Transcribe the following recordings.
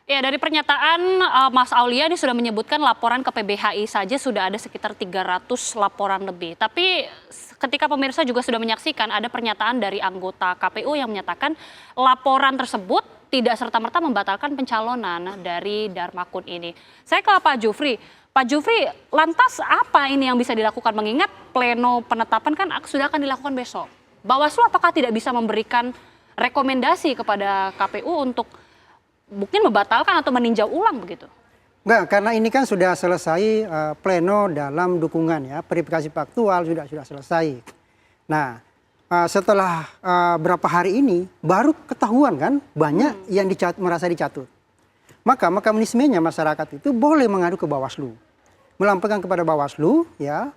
Ya, dari pernyataan Mas Aulia ini sudah menyebutkan laporan ke PBHI saja sudah ada sekitar 300 laporan lebih. Tapi ketika pemirsa juga sudah menyaksikan ada pernyataan dari anggota KPU yang menyatakan laporan tersebut tidak serta-merta membatalkan pencalonan dari Darmakun ini. Saya ke Pak Jufri. Pak Jufri, lantas apa ini yang bisa dilakukan mengingat pleno penetapan kan sudah akan dilakukan besok? Bawaslu apakah tidak bisa memberikan rekomendasi kepada KPU untuk mungkin membatalkan atau meninjau ulang begitu? Enggak, karena ini kan sudah selesai pleno dalam dukungan ya, verifikasi faktual sudah selesai. Nah, setelah berapa hari ini baru ketahuan kan banyak yang merasa dicatut. Maka mekanismenya masyarakat itu boleh mengadu ke Bawaslu, melampirkan kepada Bawaslu ya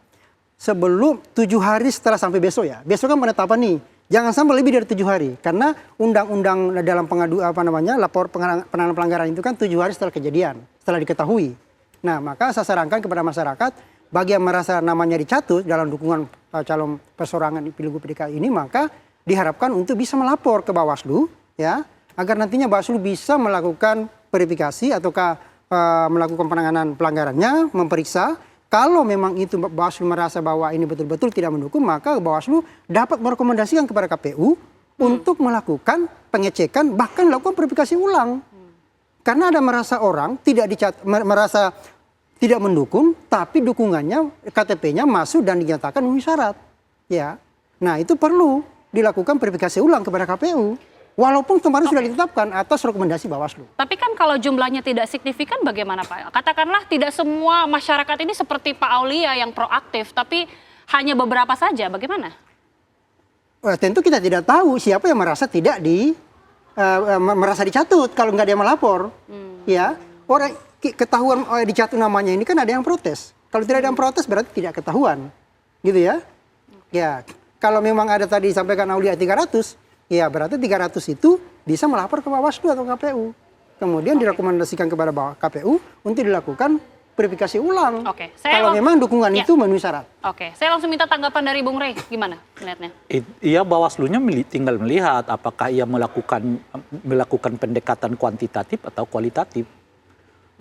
sebelum 7 hari setelah sampai besok ya. Besok kan penetapan nih. Jangan sampai lebih dari 7 hari, karena undang-undang dalam lapor penanganan pelanggaran itu kan 7 hari setelah kejadian, setelah diketahui. Nah, maka saya sarankan kepada masyarakat, bagi yang merasa namanya dicatut dalam dukungan calon persorangan di Pilgub DKI ini, maka diharapkan untuk bisa melapor ke Bawaslu, ya, agar nantinya Bawaslu bisa melakukan verifikasi ataukah melakukan penanganan pelanggarannya, memeriksa. Kalau memang itu Bawaslu merasa bahwa ini betul-betul tidak mendukung, maka Bawaslu dapat merekomendasikan kepada KPU untuk melakukan pengecekan, bahkan melakukan verifikasi ulang. Karena ada merasa orang merasa tidak mendukung, tapi dukungannya KTP-nya masuk dan dinyatakan memenuhi syarat. Ya, nah itu perlu dilakukan verifikasi ulang kepada KPU. Walaupun kemarin sudah ditetapkan atas rekomendasi Bawaslu. Tapi kan kalau jumlahnya tidak signifikan bagaimana Pak? Katakanlah tidak semua masyarakat ini seperti Pak Aulia yang proaktif, tapi hanya beberapa saja, bagaimana? Tentu kita tidak tahu siapa yang merasa merasa dicatut kalau nggak dia melapor. Ya, orang ketahuan dicatut namanya ini kan ada yang protes. Kalau tidak ada yang protes berarti tidak ketahuan. Gitu ya. Ya, kalau memang ada tadi disampaikan Aulia 300, ya berarti 300 itu bisa melapor ke Bawaslu atau KPU. Kemudian direkomendasikan kepada KPU untuk dilakukan verifikasi ulang. Kalau memang dukungan itu memenuhi syarat. Saya langsung minta tanggapan dari Bung Rey, gimana melihatnya? Iya, Bawaslu-nya tinggal melihat apakah ia melakukan pendekatan kuantitatif atau kualitatif.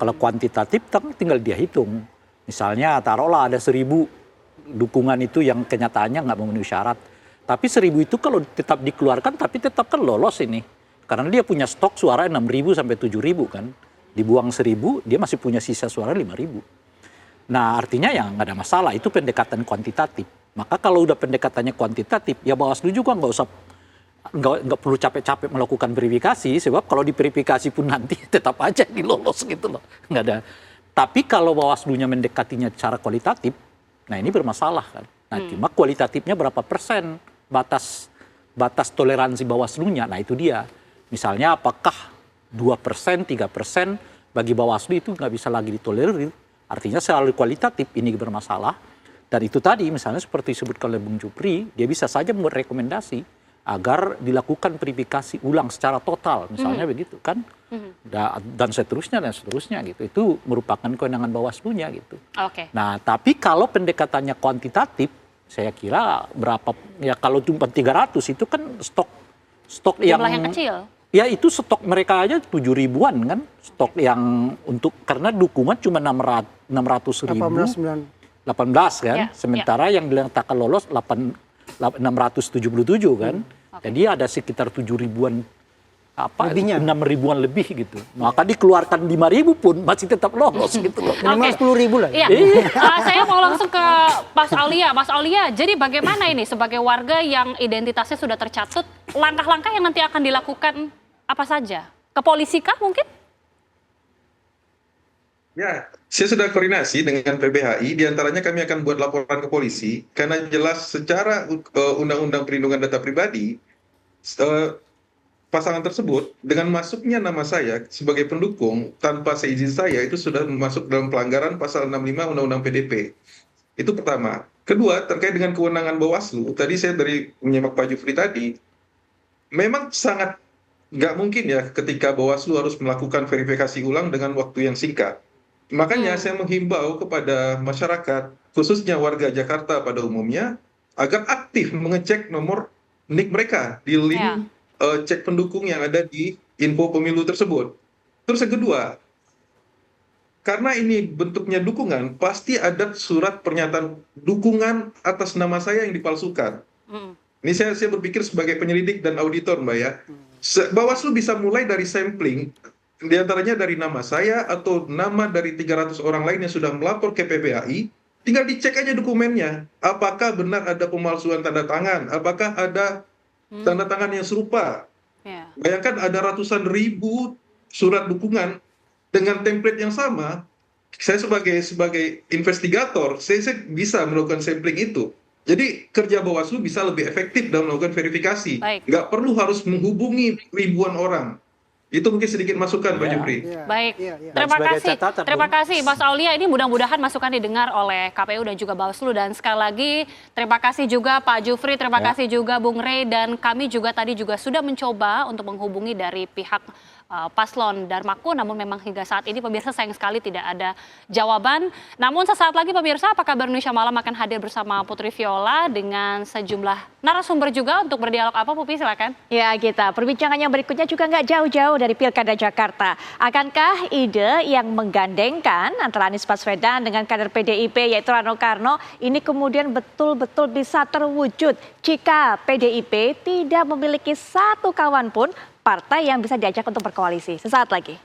Kalau kuantitatif tinggal dia hitung. Misalnya taruhlah ada 1.000 dukungan itu yang kenyataannya nggak memenuhi syarat. Tapi 1.000 itu kalau tetap dikeluarkan, tapi tetap kan lolos ini. Karena dia punya stok suara 6.000 sampai 7.000 kan. Dibuang 1.000, dia masih punya sisa suara 5.000. Nah artinya ya nggak ada masalah, itu pendekatan kuantitatif. Maka kalau udah pendekatannya kuantitatif, ya Bawaslu juga nggak perlu capek-capek melakukan verifikasi. Sebab kalau diverifikasi pun nanti tetap aja dilolos gitu loh. Nggak ada. Tapi kalau Bawaslu-nya mendekatinya secara kualitatif, nah ini bermasalah kan. Nah cuma kualitatifnya berapa persen? Batas toleransi Bawaslu-nya, nah itu dia. Misalnya apakah 2%, 3% bagi Bawaslu itu nggak bisa lagi ditolerir. Artinya selalu kualitatif ini bermasalah. Dan itu tadi misalnya seperti disebutkan oleh Bung Jupri, dia bisa saja membuat rekomendasi agar dilakukan verifikasi ulang secara total. Misalnya begitu kan. Dan seterusnya gitu. Itu merupakan kewenangan Bawaslu-nya gitu. Nah tapi kalau pendekatannya kuantitatif, saya kira kalau cuma 300 itu kan stok jumlah yang kecil. Ya itu stok mereka aja 7.000-an kan, stok yang karena dukungan cuma 600.000, 18 kan, sementara yang dinyatakan lolos 677 kan, jadi ada sekitar 7.000-an 6.000-an lebih gitu. Maka dikeluarkan 5.000 pun masih tetap lolos gitu loh. Minimal 10.000 lah. Iya. Saya mau langsung ke Mas Aulia. Mas Aulia, jadi bagaimana ini sebagai warga yang identitasnya sudah tercatut, langkah-langkah yang nanti akan dilakukan apa saja? Ke polisi kah mungkin? Ya, saya sudah koordinasi dengan PBHI, diantaranya kami akan buat laporan ke polisi, karena jelas secara Undang-Undang Perlindungan Data Pribadi, pasangan tersebut dengan masuknya nama saya sebagai pendukung tanpa seizin saya itu sudah masuk dalam pelanggaran pasal 65 Undang-Undang PDP. Itu pertama. Kedua, terkait dengan kewenangan Bawaslu, tadi saya dari menyimak Pak Jufri tadi, memang sangat nggak mungkin ya ketika Bawaslu harus melakukan verifikasi ulang dengan waktu yang singkat. Makanya saya menghimbau kepada masyarakat, khususnya warga Jakarta pada umumnya, agar aktif mengecek nomor NIK mereka di link cek pendukung yang ada di info pemilu tersebut. Terus yang kedua, karena ini bentuknya dukungan, pasti ada surat pernyataan dukungan atas nama saya yang dipalsukan. Ini saya berpikir sebagai penyelidik dan auditor, Mbak ya. Bawaslu bisa mulai dari sampling, diantaranya dari nama saya atau nama dari 300 orang lain yang sudah melapor ke PPAI, tinggal dicek aja dokumennya. Apakah benar ada pemalsuan tanda tangan? Apakah ada tanda tangan yang serupa? Bayangkan ada ratusan ribu surat dukungan dengan template yang sama. Saya sebagai investigator, saya bisa melakukan sampling itu. Jadi kerja Bawaslu bisa lebih efektif dalam melakukan verifikasi. Nggak perlu harus menghubungi ribuan orang. Itu mungkin sedikit masukan, Pak Jupri. Baik, terima kasih Mas Aulia. Ini mudah-mudahan masukan didengar oleh KPU dan juga Bawaslu. Dan sekali lagi terima kasih juga Pak Jufri, terima kasih juga Bung Rey. Dan kami juga tadi juga sudah mencoba untuk menghubungi dari pihak Paslon Darmaku, namun memang hingga saat ini pemirsa sayang sekali tidak ada jawaban. Namun sesaat lagi pemirsa, Apa Kabar Indonesia Malam akan hadir bersama Putri Viola dengan sejumlah narasumber juga untuk berdialog apa, Pupi, silakan. Ya, kita perbincangan yang berikutnya juga nggak jauh-jauh dari Pilkada Jakarta. Akankah ide yang menggandengkan antara Anies Baswedan dengan kader PDIP yaitu Rano Karno ini kemudian betul-betul bisa terwujud jika PDIP tidak memiliki satu kawan pun partai yang bisa diajak untuk berkoalisi? Sesaat lagi.